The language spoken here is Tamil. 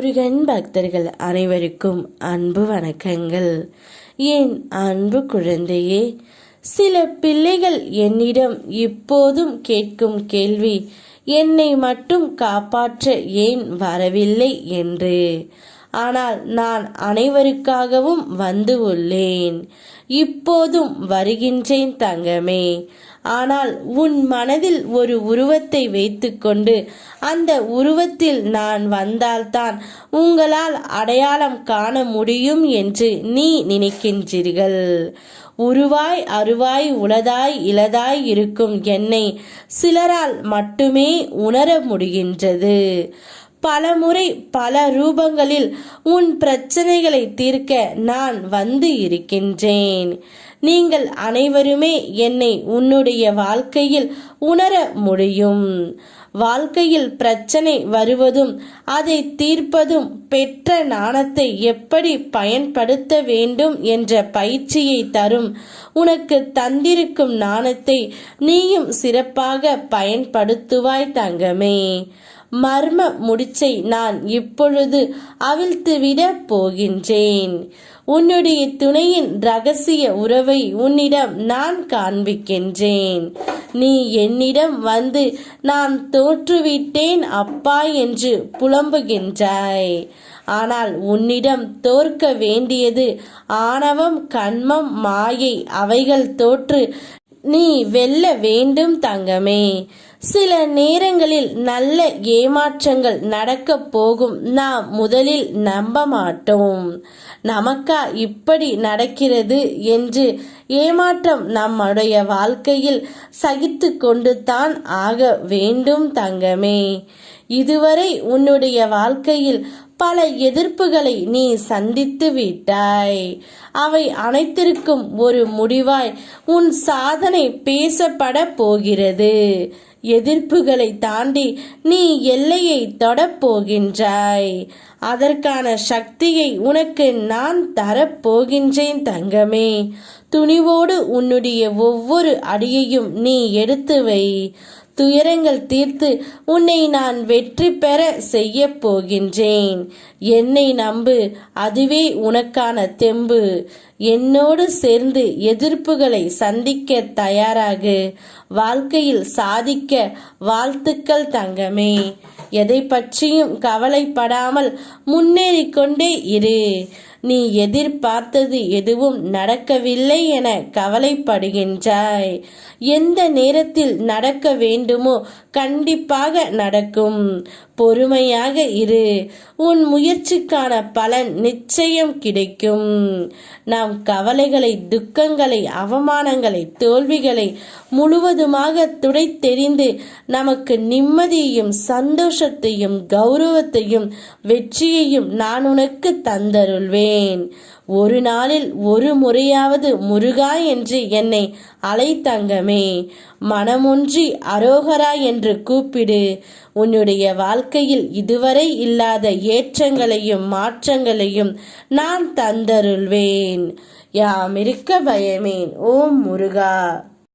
முருகன் பக்தர்கள் அனைவருக்கும் அன்பு வணக்கங்கள். என் அன்பு குழந்தையே, சில பிள்ளைகள் என்னிடம் இப்போதும் கேட்கும் கேள்வி, என்னை மட்டும் காப்பாற்ற ஏன் வரவில்லை என்று. ஆனால் நான் அனைவருக்காகவும் வந்து உள்ளேன். இப்போதும் வருகின்றேன் தங்கமே. ஆனால் உன் மனதில் ஒரு உருவத்தை வைத்துக்கொண்டு அந்த உருவத்தில் நான் வந்தால்தான் உங்களால் அடையாளம் காண முடியும் என்று நீ நினைக்கின்றீர்கள். உருவாய் அருவாய் உளதாய் இலதாய் இருக்கும் என்னை சிலரால் மட்டுமே உணர முடிகின்றது. பலமுறை பல ரூபங்களில் உன் பிரச்சனைகளை தீர்க்க நான் வந்து இருக்கின்றேன். நீங்கள் அனைவருமே என்னை உன்னுடைய வாழ்க்கையில் உணர முடியும். வாழ்க்கையில் பிரச்சனை வருவதும் அதை தீர்ப்பதும் பெற்ற ஞானத்தை எப்படி பயன்படுத்த வேண்டும் என்ற பயிற்சியை தரும். உனக்கு தந்திருக்கும் ஞானத்தை நீயும் சிறப்பாக பயன்படுத்துவாய் தங்கமே. மர்ம முடிச்சை நான் இப்பொழுது அவிழ்த்துவிட போகின்றேன். உன்னுடைய துணையின் ரகசிய உறவை உன்னிடம் நான் காண்பிக்கின்றேன். நீ என்னிடம் வந்து நான் தோற்றுவிட்டேன் அப்பா என்று புலம்புகின்றாய். ஆனால் உன்னிடம் தோற்க வேண்டியது ஆணவம், கண்மம், மாயை. அவைகள் தோற்று நீ வெல்ல வேண்டும் தங்கமே. சில நேரங்களில் நல்ல ஏமாற்றங்கள் நடக்க போகும். நாம் முதலில் நம்ப மாட்டோம். நமக்கா இப்படி நடக்கிறது என்று ஏமாற்றம் நம்முடைய வாழ்க்கையில் சகித்து கொண்டு தான் ஆக வேண்டும் தங்கமே. இதுவரை உன்னுடைய வாழ்க்கையில் பல எதிர்ப்புகளை நீ சந்தித்து விட்டாய். அவை அனைத்திற்கும் ஒரு முடிவாய் உன் சாதனை பேசப்பட போகிறது. எதிர்ப்புகளை தாண்டி நீ எல்லையை தொடப் போகின்றாய். அதற்கான சக்தியை உனக்கு நான் தரப்போகின்றேன் தங்கமே. துணிவோடு உன்னுடைய ஒவ்வொரு அடியையும் நீ எடுத்து வை. துயரங்கள் தீர்த்து உன்னை நான் வெற்றி பெற செய்ய போகின்றேன். என்னை நம்பு, அதுவே உனக்கான தெம்பு. என்னோடு சேர்ந்து எதிர்ப்புகளை சந்திக்க தயாராகு. வாழ்க்கையில் சாதிக்க வாழ்த்துக்கள் தங்கமே. எதை பற்றியும் கவலைப்படாமல் முன்னேறிக்கொண்டே இரு. நீ எதிர்பார்த்தது எதுவும் நடக்கவில்லை என கவலைப்படுகின்றாய். எந்த நேரத்தில் நடக்க வேண்டுமோ கண்டிப்பாக நடக்கும். பொறுமையாக இரு. உன் முயற்சிக்கான பலன் நிச்சயம் கிடைக்கும். நாம் கவலைகளை, துக்கங்களை, அவமானங்களை, தோல்விகளை முழுவதுமாக துடைத்தெறிந்து நமக்கு நிம்மதியையும் சந்தோஷத்தையும் கௌரவத்தையும் வெற்றியையும் நான் உனக்கு தந்தருள்வேன். ஒரு நாளில் ஒரு முறையாவது முருகா என்று என்னை அலை தங்கமே. மனமொன்றி அரோகரா என்று கூப்பிடு. உன்னுடைய வாழ்க்கையில் இதுவரை இல்லாத ஏற்றங்களையும் மாற்றங்களையும் நான் தந்தருள்வேன். யாம் இருக்க பயமேன். ஓம் முருகா.